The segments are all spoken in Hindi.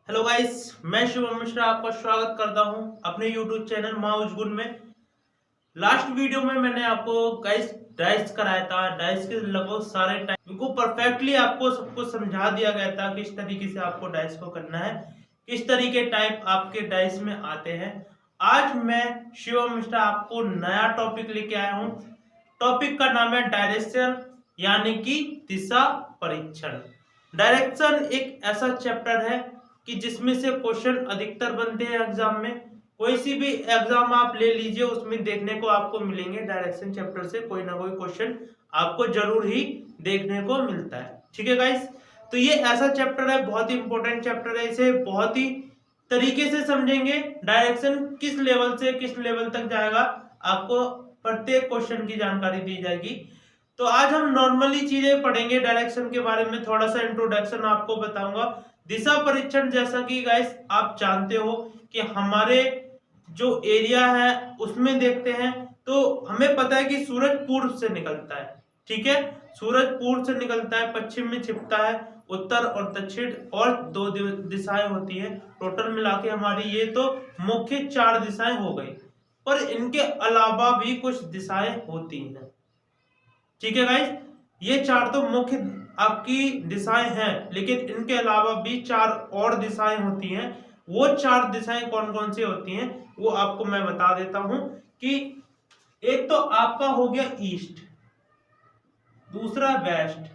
हेलो गाइस, मैं शिवम मिश्रा आपका स्वागत करता हूं अपने यूट्यूब चैनल माउस गुण में। लास्ट वीडियो में मैंने आपको गाइस डाइस कराया था। डाइस के लगभग सारे टाइप को परफेक्टली आपको सब कुछ समझा दिया गया था किस तरीके से आपको डाइस को करना है, किस तरीके टाइप आपके डाइस में आते हैं। आज मैं शिवम मिश्रा आपको नया टॉपिक लेके आया हूँ। टॉपिक का नाम है डायरेक्शन यानी कि दिशा परीक्षण। डायरेक्शन एक ऐसा चैप्टर है कि जिसमें से क्वेश्चन अधिकतर बनते हैं एग्जाम में। कोई सी भी एग्जाम आप ले लीजिए, उसमें देखने को आपको मिलेंगे डायरेक्शन चैप्टर से कोई ना कोई क्वेश्चन आपको जरूर ही देखने को मिलता है। ठीक है गाइस, तो ये ऐसा चैप्टर है, बहुत ही इंपॉर्टेंट चैप्टर है। इसे बहुत ही तरीके से समझेंगे। डायरेक्शन किस लेवल से किस लेवल तक जाएगा, आपको प्रत्येक क्वेश्चन की जानकारी दी जाएगी। तो आज हम नॉर्मली चीजें पढ़ेंगे डायरेक्शन के बारे में, थोड़ा सा इंट्रोडक्शन आपको बताऊंगा। दिशा परीक्षण, जैसा कि गाइस आप जानते हो कि हमारे जो एरिया है उसमें देखते हैं तो हमें पता है कि सूरज पूर्व से निकलता है। ठीक है, सूरज पूर्व से निकलता है, पश्चिम में छिपता है, उत्तर और दक्षिण और दो दिशाएं होती हैं। टोटल मिला के हमारी ये तो मुख्य चार दिशाएं हो गई, पर इनके अलावा भी कुछ दिशाएं होती हैं। ठीक है गाइस, ये चार तो मुख्य आपकी दिशाएं हैं, लेकिन इनके अलावा भी चार और दिशाएं होती हैं। वो चार दिशाएं कौन कौन सी होती हैं वो आपको मैं बता देता हूं कि एक तो आपका हो गया ईस्ट, दूसरा वेस्ट,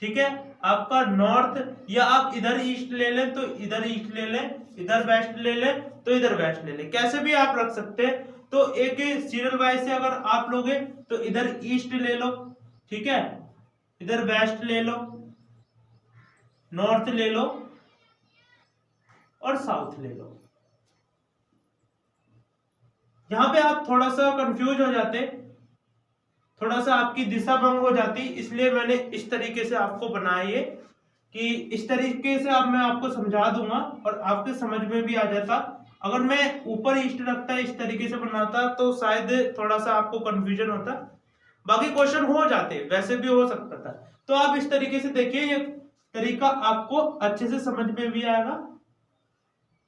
ठीक है, आपका नॉर्थ, या आप इधर ईस्ट ले लें तो इधर ईस्ट ले लें, इधर वेस्ट ले लें तो इधर वेस्ट ले लें, कैसे भी आप रख सकते हैं। तो एक सीरियल वाइज से अगर आप लोगे तो इधर ईस्ट ले लो, ठीक है, इधर वेस्ट ले लो, नॉर्थ ले लो और साउथ ले लो। यहां पे आप थोड़ा सा कंफ्यूज हो जाते, थोड़ा सा आपकी दिशा भंग हो जाती, इसलिए मैंने इस तरीके से आपको बनाया ये कि इस तरीके से अब मैं आपको समझा दूंगा और आपके समझ में भी आ जाता। अगर मैं ऊपर ईस्ट रखता इस तरीके से बनाता तो शायद थोड़ा सा आपको कंफ्यूजन होता, बाकी क्वेश्चन हो जाते, वैसे भी हो सकता था। तो आप इस तरीके से देखिए, ये तरीका आपको अच्छे से समझ में भी आएगा।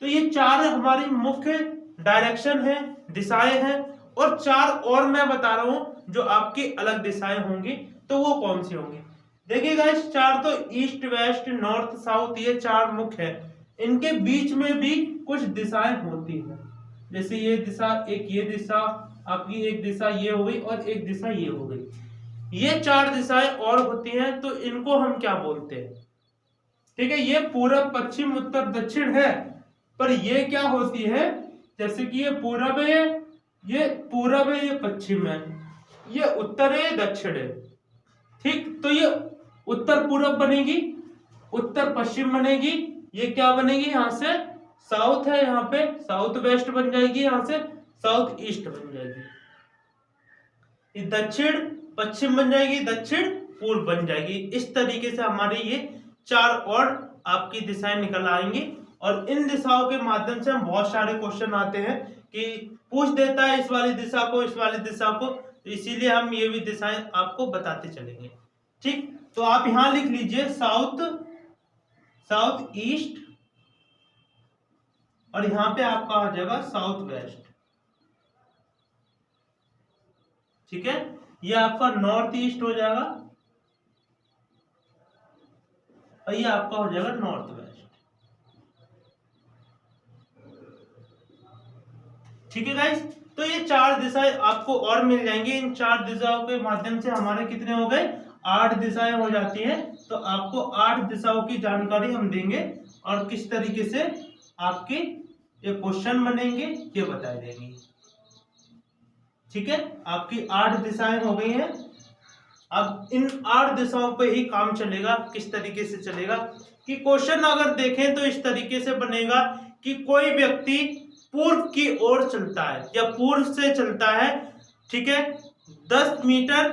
तो ये चार हमारी मुख्य डायरेक्शन है, दिशाएं हैं, और चार और मैं बता रहा हूं जो आपकी अलग दिशाएं होंगी। तो वो कौन सी होंगी, देखिए गाइस, चार तो ईस्ट वेस्ट नॉर्थ साउथ, ये चार मुख्य है। इनके बीच में भी कुछ दिशाएं होती हैं, जैसे ये दिशा, एक ये दिशा, आपकी एक दिशा ये हो गई और एक दिशा ये हो गई। ये चार दिशाएं और होती हैं, तो इनको हम क्या बोलते हैं। ठीक है, ये पूरब पश्चिम उत्तर दक्षिण है, पर ये क्या होती है, जैसे कि ये पूरब है, ये पूरब है, ये पश्चिम है, ये उत्तर है, ये दक्षिण है। ठीक, तो ये उत्तर पूरब बनेगी, उत्तर पश्चिम बनेगी, ये क्या बनेगी, यहां से साउथ है, यहाँ पे साउथ वेस्ट बन जाएगी, यहां से साउथ ईस्ट बन जाएगी, ये दक्षिण पश्चिम बन जाएगी, दक्षिण पूर्व बन जाएगी। इस तरीके से हमारी ये चार और आपकी दिशाएं निकल आएंगी, और इन दिशाओं के माध्यम से हम बहुत सारे क्वेश्चन आते हैं कि पूछ देता है इस वाली दिशा को, इस वाली दिशा को, तो इसीलिए हम ये भी दिशाएं आपको बताते चलेंगे। ठीक, तो आप यहां लिख लीजिए साउथ, साउथ ईस्ट, और यहां पे आपका आ जाएगा साउथ वेस्ट। ठीक है, ये आपका नॉर्थ ईस्ट हो जाएगा और ये आपका हो जाएगा नॉर्थ वेस्ट। ठीक है गाइस, तो ये चार दिशाएं आपको और मिल जाएंगी। इन चार दिशाओं के माध्यम से हमारे कितने हो गए, 8 दिशाएं हो जाती हैं। तो आपको 8 दिशाओं की जानकारी हम देंगे और किस तरीके से आपके ये क्वेश्चन बनेंगे ये बता देंगे। ठीक है, आपकी 8 दिशाएं हो गई हैं। अब इन 8 दिशाओं पे ही काम चलेगा। किस तरीके से चलेगा कि क्वेश्चन अगर देखें तो इस तरीके से बनेगा कि कोई व्यक्ति पूर्व की ओर चलता है या पूर्व से चलता है, ठीक है, 10 मीटर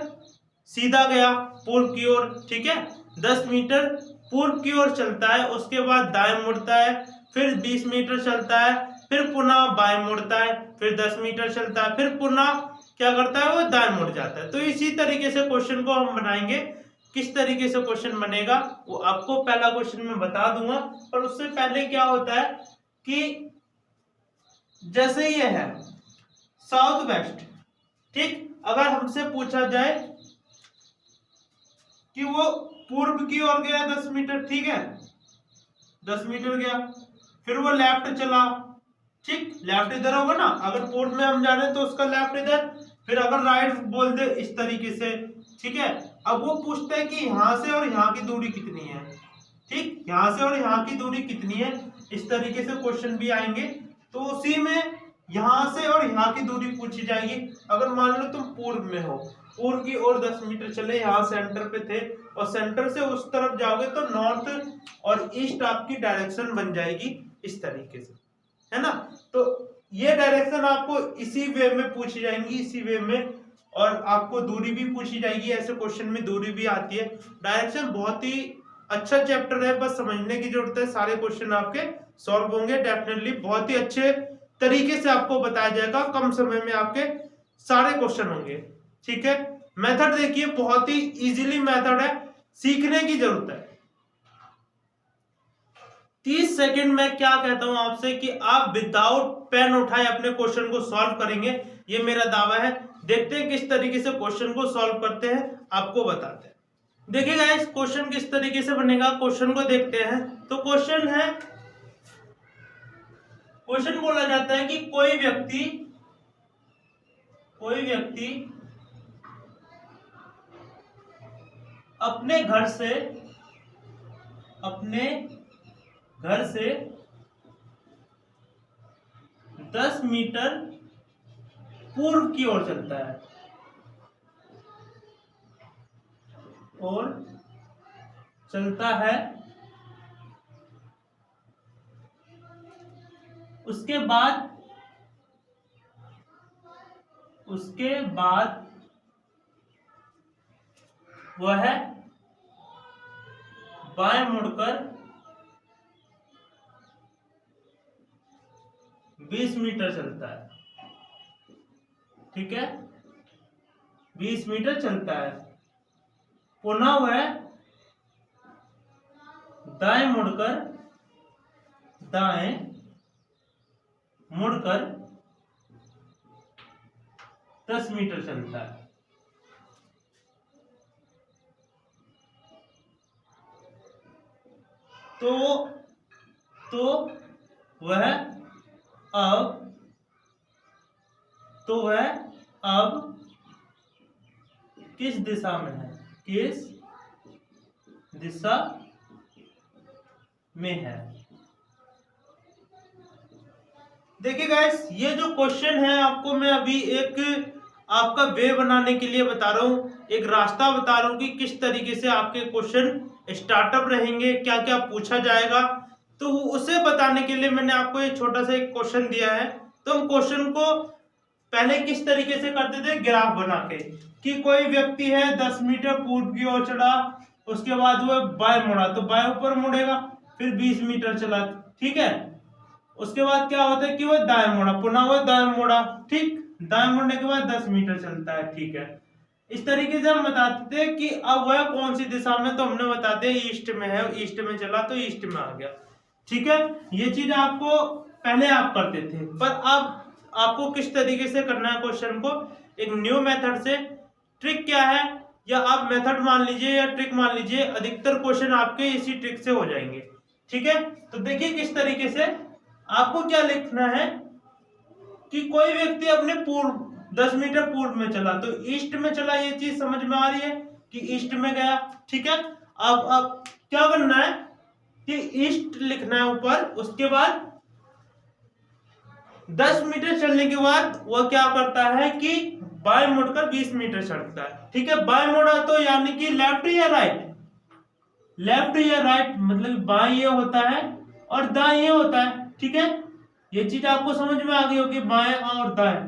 सीधा गया पूर्व की ओर, ठीक है, 10 मीटर पूर्व की ओर चलता है, उसके बाद दाएं मुड़ता है, फिर 20 मीटर चलता है, फिर पुनः बाएं मुड़ता है, फिर 10 मीटर चलता है, फिर पुनः क्या करता है, वो दाएं मुड़ जाता है। तो इसी तरीके से क्वेश्चन को हम बनाएंगे किस तरीके से क्वेश्चन बनेगा वो आपको पहला क्वेश्चन में बता दूंगा। पर उससे पहले क्या होता है कि जैसे ये है साउथ वेस्ट, ठीक, अगर हमसे पूछा जाए कि वो पूर्व की ओर गया 10 मीटर, ठीक है, 10 मीटर गया, फिर वो लेफ्ट चला, ठीक, लेफ्ट इधर होगा ना, अगर पूर्व में हम जा रहे हैं तो उसका लेफ्ट इधर, फिर अगर राइट बोल दे इस तरीके से, ठीक है। अब वो पूछता है कि यहां से और यहाँ की दूरी कितनी है, ठीक, यहां से और यहाँ की दूरी कितनी है, इस तरीके से क्वेश्चन भी आएंगे। तो उसी में यहां से और यहाँ की दूरी पूछी जाएगी। अगर मान लो तुम पूर्व में हो, पूर्व की ओर 10 मीटर चले, यहाँ सेंटर पे थे और सेंटर से उस तरफ जाओगे तो नॉर्थ और ईस्ट आपकी डायरेक्शन बन जाएगी इस तरीके से, है ना। तो ये डायरेक्शन आपको इसी वे में पूछी जाएंगी, इसी वे में, और आपको दूरी भी पूछी जाएगी। ऐसे क्वेश्चन में दूरी भी आती है। डायरेक्शन बहुत ही अच्छा चैप्टर है, बस समझने की जरूरत है। सारे क्वेश्चन आपके सॉल्व होंगे डेफिनेटली, बहुत ही अच्छे तरीके से आपको बताया जाएगा, कम समय में आपके सारे क्वेश्चन होंगे, ठीक है। मेथड देखिए, बहुत ही इजीली मेथड है, सीखने की जरूरत है। 30 सेकंड में क्या कहता हूं आपसे कि आप विदाउट पेन उठाए अपने क्वेश्चन को सॉल्व करेंगे, ये मेरा दावा है। देखते हैं किस तरीके से क्वेश्चन को सॉल्व करते हैं, आपको बताते हैं। देखिएगा इस क्वेश्चन किस तरीके से बनेगा, क्वेश्चन को देखते हैं। तो क्वेश्चन है, क्वेश्चन बोला जाता है कि कोई व्यक्ति अपने घर से 10 मीटर पूर्व की ओर चलता है उसके बाद वह बाएं मुड़कर 20 मीटर चलता है, ठीक है, 20 मीटर चलता है। पुनः वह दाएं मुड़कर 10 मीटर चलता है। तो वह अब किस दिशा में है, देखिए गाइस, ये जो क्वेश्चन है आपको मैं अभी एक आपका वे बनाने के लिए बता रहा हूँ, एक रास्ता बता रहा हूँ कि किस तरीके से आपके क्वेश्चन स्टार्टअप रहेंगे, क्या क्या पूछा जाएगा। तो उसे बताने के लिए मैंने आपको एक छोटा सा एक क्वेश्चन दिया है। तो हम क्वेश्चन को पहले किस तरीके से करते थे, ग्राफ बना के, कि कोई व्यक्ति है 10 मीटर पूर्व की ओर चढ़ा, उसके बाद वह बाएं मुड़ा तो बाएं ऊपर मुड़ेगा, फिर 20 मीटर चला, ठीक है। उसके बाद क्या होता है कि वह दाएं मुड़ा, पुनः वह दाएं मुड़ा, ठीक, दाएं मुड़ने के बाद 10 मीटर चलता है, ठीक है। इस तरीके से हम बताते थे कि अब वह कौन सी दिशा में, तो हमने बताते ईस्ट में है, ईस्ट में चला तो ईस्ट में आ गया, ठीक है। ये चीज आपको पहले आप करते थे, पर अब आपको किस तरीके से करना है क्वेश्चन को, एक न्यू मेथड से। ट्रिक क्या है, या आप मेथड मान लीजिए या ट्रिक मान लीजिए, अधिकतर क्वेश्चन आपके इसी ट्रिक से हो जाएंगे, ठीक है। तो देखिए किस तरीके से आपको क्या लिखना है कि कोई व्यक्ति अपने पूर्व 10 मीटर पूर्व में चला, तो ईस्ट में चला, ये चीज समझ में आ रही है कि ईस्ट में गया, ठीक है। अब क्या करना है कि ईस्ट लिखना है ऊपर, उसके बाद 10 मीटर चलने के बाद वह क्या करता है कि बाएं मुड़कर 20 मीटर चढ़ता है, ठीक है। बाएं मुड़ा तो यानी कि लेफ्ट या राइट, मतलब बाएं ये होता है और दाएं ये होता है, ठीक है। ये चीज आपको समझ में आ गई होगी, बाएं और दाएं।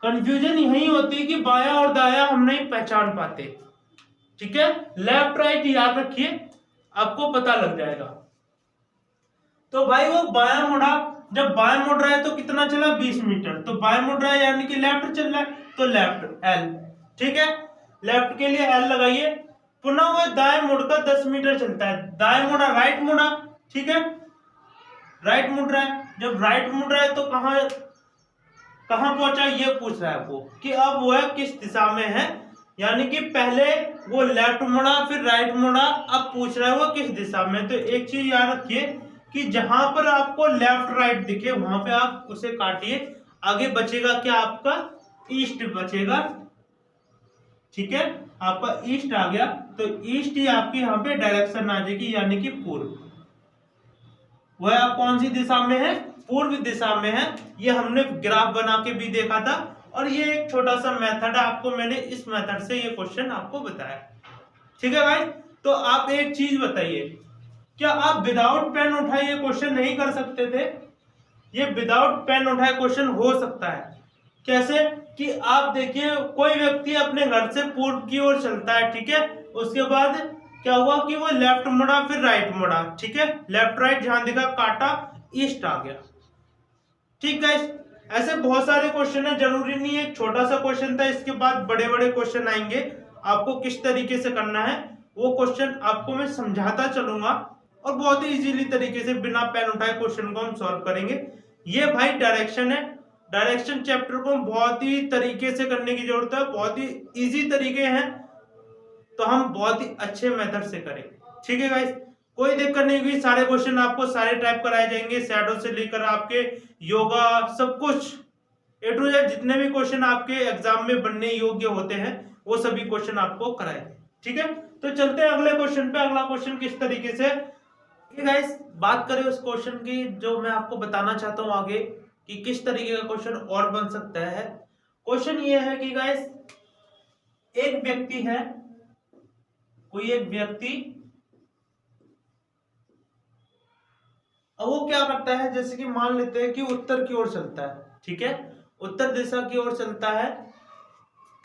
कंफ्यूजन यही होती है कि बाया और दाया हम नहीं पहचान पाते, ठीक है। लेफ्ट राइट याद रखिए, आपको पता लग जाएगा। तो भाई वो बाया मुड़ा, जब बाएं मुड़ रहा है तो कितना चला, 20 मीटर, तो बाएं मुड़ रहा है यानी कि लेफ्ट चल रहा है, तो लेफ्ट एल, ठीक है। लेफ्ट के लिए एल लगाइए, पुनः वह दाएं मुड़कर 10 मीटर चलता है। दाएं मुड़ा, राइट मुड़ा, ठीक है, राइट मुड़ रहा है। जब राइट मुड़ रहा है तो कहां पहुंचा ये पूछ रहा है आपको कि अब वह किस दिशा में है। यानी कि पहले वो लेफ्ट मुड़ा फिर राइट मुड़ा, अब पूछ रहा है वो किस दिशा में। तो एक चीज याद रखिए कि जहां पर आपको लेफ्ट राइट दिखे वहां पे आप उसे काटिए। आगे बचेगा क्या आपका, ईस्ट बचेगा, ठीक है, आपका ईस्ट आ गया। तो ईस्ट ही आपकी यहाँ पे डायरेक्शन आ जाएगी, यानी कि पूर्व। वह आप कौन सी दिशा में है, पूर्व दिशा में है। ये हमने ग्राफ बना के भी देखा था, और ये एक छोटा सा मेथड है, आपको मैंने इस मेथड से ये क्वेश्चन आपको बताया, ठीक है भाई। तो आप एक चीज बताइए, क्या आप विदाउट पेन उठाए ये क्वेश्चन नहीं कर सकते थे? ये विदाउट पेन उठाए क्वेश्चन हो सकता है। कैसे कि आप देखिए, कोई व्यक्ति अपने घर से पूर्व की ओर चलता है, ठीक है, उसके बाद क्या हुआ कि वो लेफ्ट मुड़ा फिर राइट मुड़ा, ठीक है, लेफ्ट राइट जहां देखा काटा, ईस्ट आ गया, ठीक है। ऐसे बहुत सारे क्वेश्चन है, जरूरी नहीं है, एक छोटा सा क्वेश्चन था, इसके बाद बड़े बड़े क्वेश्चन आएंगे। आपको किस तरीके से करना है वो क्वेश्चन आपको मैं समझाता चलूंगा, और बहुत ही इजीली तरीके से बिना पेन उठाए क्वेश्चन को हम सॉल्व करेंगे। ये भाई डायरेक्शन है, डायरेक्शन चैप्टर को बहुत ही तरीके से करने की जरूरत है, बहुत ही इजी तरीके हैं, तो हम बहुत ही अच्छे मेथड से करेंगे, ठीक है गाइस। कोई दिक्कत नहीं होगी, सारे क्वेश्चन आपको सारे टाइप कराए जाएंगे, शैडो से लेकर आपके योगा, सब कुछ ए टू जेड, जितने भी क्वेश्चन आपके एग्जाम में बनने योग्य होते हैं वो सभी क्वेश्चन आपको कराए, ठीक है। तो चलते हैं अगले क्वेश्चन पे। अगला क्वेश्चन किस तरीके से गाइस, बात करें उस क्वेश्चन की जो मैं आपको बताना चाहता हूं आगे कि किस तरीके का क्वेश्चन और बन सकता है। क्वेश्चन ये है कि गाइस, एक व्यक्ति है, कोई एक व्यक्ति, अब वो क्या करता है, जैसे कि मान लेते हैं कि उत्तर की ओर चलता है, ठीक है, उत्तर दिशा की ओर चलता है,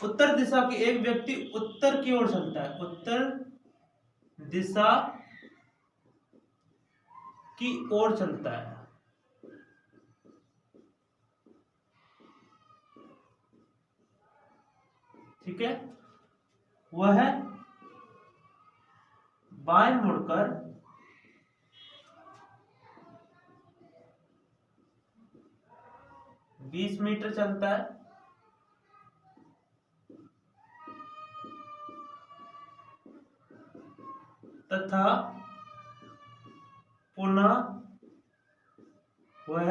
उत्तर दिशा की, एक व्यक्ति उत्तर की ओर चलता है, उत्तर दिशा की ओर चलता है, ठीक है, वह बाएं मुड़कर 20 मीटर चलता है तथा पुनः वह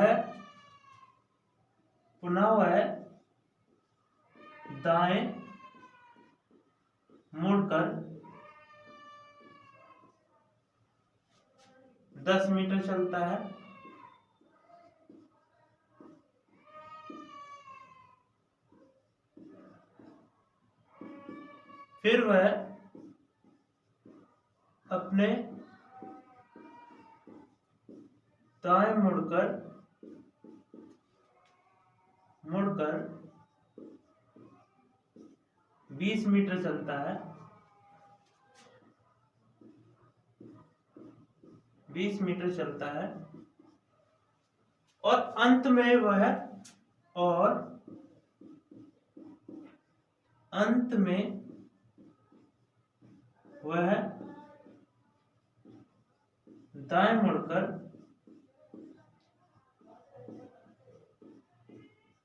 दाएं मुड़कर 10 मीटर चलता है, फिर वह अपने दाएं मुड़कर 20 मीटर चलता है, 20 मीटर चलता है, और अंत में वह दाएं मुड़कर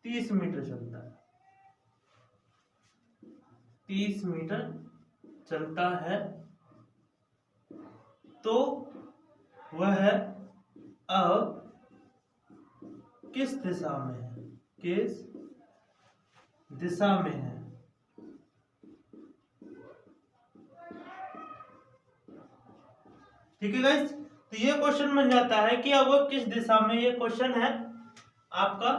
30 मीटर चलता है, 30 मीटर चलता है। तो वह अब किस दिशा में है, किस दिशा में है, ठीक है गाइस। तो ये क्वेश्चन बन जाता है कि अब वो किस दिशा में, ये क्वेश्चन है आपका।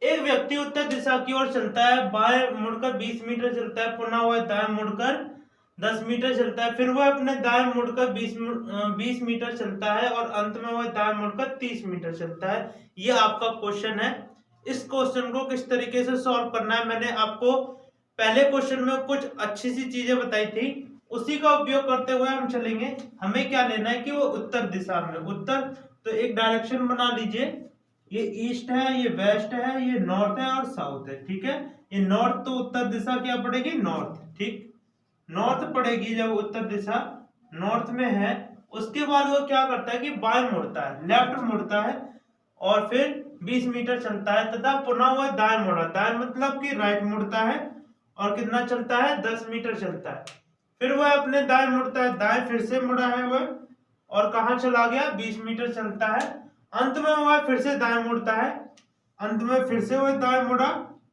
एक व्यक्ति उत्तर दिशा की ओर चलता है, बाएं मुड़कर 20 मीटर चलता है, पुनः वह दाएं मुड़कर 10 मीटर चलता है, फिर वह अपने दाएं मुड़कर 20 मीटर चलता है, और अंत में वह दाएं मुड़कर 30 मीटर चलता है। ये आपका क्वेश्चन है। इस क्वेश्चन को किस तरीके से सॉल्व करना है, मैंने आपको पहले क्वेश्चन में कुछ अच्छी सी चीजें बताई थी, उसी का उपयोग करते हुए हम चलेंगे। हमें क्या लेना है कि वो उत्तर दिशा में, उत्तर, तो एक डायरेक्शन बना लीजिए, ये ईस्ट है, ये वेस्ट है, ये नॉर्थ है और साउथ है, ठीक है। ये नॉर्थ, तो उत्तर दिशा क्या पड़ेगी, नॉर्थ, ठीक। नॉर्थ पड़ेगी, जब उत्तर दिशा नॉर्थ में है, उसके बाद वो क्या करता है कि बाएं मुड़ता है, लेफ्ट मुड़ता है और फिर 20 मीटर चलता है तथा पुनः वह दाएं मुड़ा, दाएं मतलब कि राइट मुड़ता है और कितना चलता है 10 मीटर चलता है, फिर वह अपने दाएं मुड़ता है, दाएं फिर से मुड़ा है वह और कहाँ चला गया 20 मीटर चलता है, अंत में वह फिर से दाएं मुड़ता है, अंत में फिर से वह दाएं मुड़ा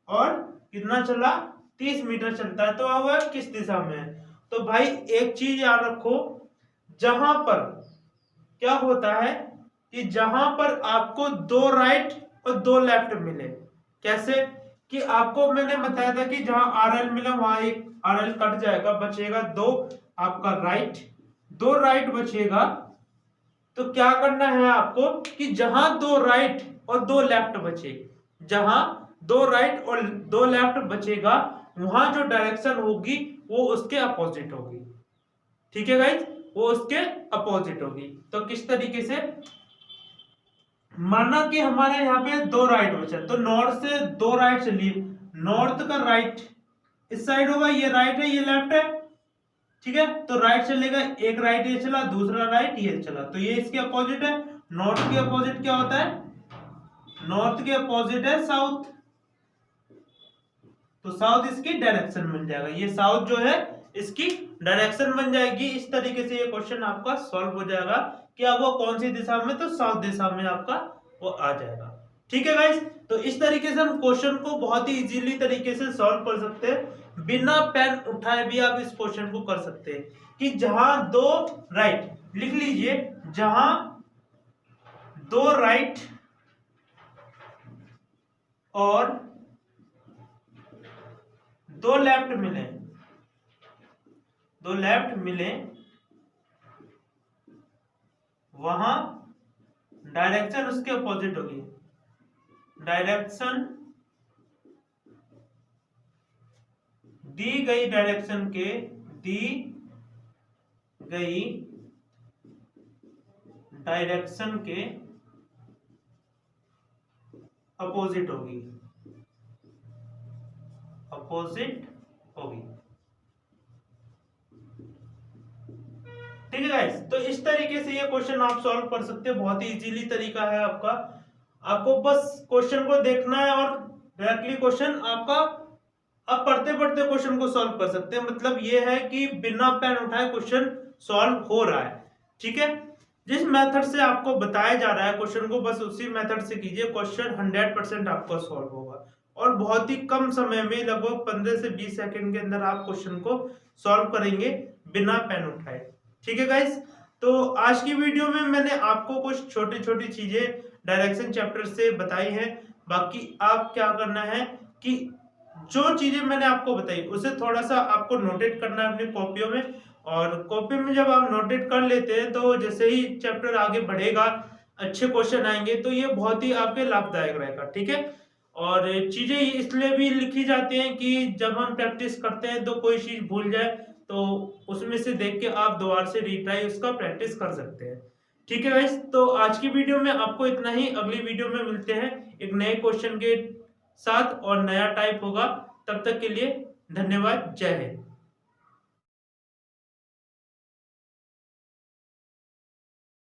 और कितना चला 30 मीटर चलता है। तो अब वह किस दिशा में है? तो भाई एक चीज याद रखो, जहां पर क्या होता है कि जहां पर आपको 2 राइट और 2 लेफ्ट मिले, कैसे कि आपको मैंने बताया था कि जहां RL मिला वहां एक RL कट जाएगा, बचेगा 2 आपका राइट, 2 राइट बचेगा। तो क्या करना है आपको कि जहां 2 राइट और 2 लेफ्ट बचे, जहां 2 राइट और 2 लेफ्ट बचेगा वहां जो डायरेक्शन होगी वो उसके अपोजिट होगी। ठीक है गाइस, वो उसके अपोजिट होगी। तो किस तरीके से, माना कि हमारे यहाँ पे 2 राइट बचा, तो नॉर्थ से 2 राइट चलिए, नॉर्थ का राइट इस साइड होगा, ये राइट है ये लेफ्ट है, ठीक है, तो राइट चलेगा, एक राइट ये चला, दूसरा राइट ये चला, तो ये इसके अपोजिट है। नॉर्थ के अपोजिट क्या होता है? नॉर्थ के अपोजिट है साउथ, तो साउथ इसकी डायरेक्शन बन जाएगा, ये साउथ जो है इसकी डायरेक्शन बन जाएगी। इस तरीके से ये क्वेश्चन आपका सॉल्व हो जाएगा कि अब वो कौन सी दिशा में, तो साउथ दिशा में आपका वो आ जाएगा। ठीक है गाइस, तो इस तरीके से हम क्वेश्चन को बहुत ही इजीली तरीके से सॉल्व कर सकते हैं, बिना पेन उठाए भी आप इस क्वेश्चन को कर सकते हैं कि जहां 2 राइट, लिख लीजिए, जहां 2 राइट और 2 लेफ्ट मिले, 2 लेफ्ट मिले, वहां डायरेक्शन उसके अपोजिट होगी, डायरेक्शन दी गई डायरेक्शन के, दी गई डायरेक्शन के अपोजिट होगी, अपोजिट होगी। ठीक है गाइस, तो इस तरीके से ये क्वेश्चन आप सॉल्व कर सकते हैं, बहुत ही इजीली तरीका है आपका। आपको बस क्वेश्चन को देखना है और डायरेक्टली क्वेश्चन आपका, आप पढ़ते पढ़ते क्वेश्चन को सॉल्व कर सकते हैं। मतलब ये है कि बिना पेन उठाए क्वेश्चन सॉल्व हो रहा है। ठीक है, जिस मेथड से आपको बताया जा रहा है क्वेश्चन को, बस उसी मेथड से कीजिए, क्वेश्चन 100% आपका सॉल्व होगा और बहुत ही कम समय में, लगभग 15 से 20 सेकंड के अंदर आप क्वेश्चन को सॉल्व करेंगे बिना पेन उठाए। ठीक है गाइस, तो आज की वीडियो में मैंने आपको कुछ छोटी छोटी चीजें डायरेक्शन चैप्टर से बताई हैं। बाकी आप क्या करना है कि जो चीजें मैंने आपको बताई उसे थोड़ा सा आपको नोटेट करना है अपनी कॉपियों में, और कॉपी में जब आप नोटेट कर लेते हैं तो जैसे ही चैप्टर आगे बढ़ेगा, अच्छे क्वेश्चन आएंगे, तो ये बहुत ही आपके लाभदायक रहेगा। ठीक है, और चीजें इसलिए भी लिखी जाती हैं कि जब हम प्रैक्टिस करते हैं तो कोई चीज भूल जाए तो उसमें से देख के आप दोबारा से रिट्राई उसका प्रैक्टिस कर सकते हैं। ठीक है गाइस, तो आज की वीडियो में आपको इतना ही, अगली वीडियो में मिलते हैं एक नए क्वेश्चन के साथ और नया टाइप होगा। तब तक के लिए धन्यवाद, जय हिंद।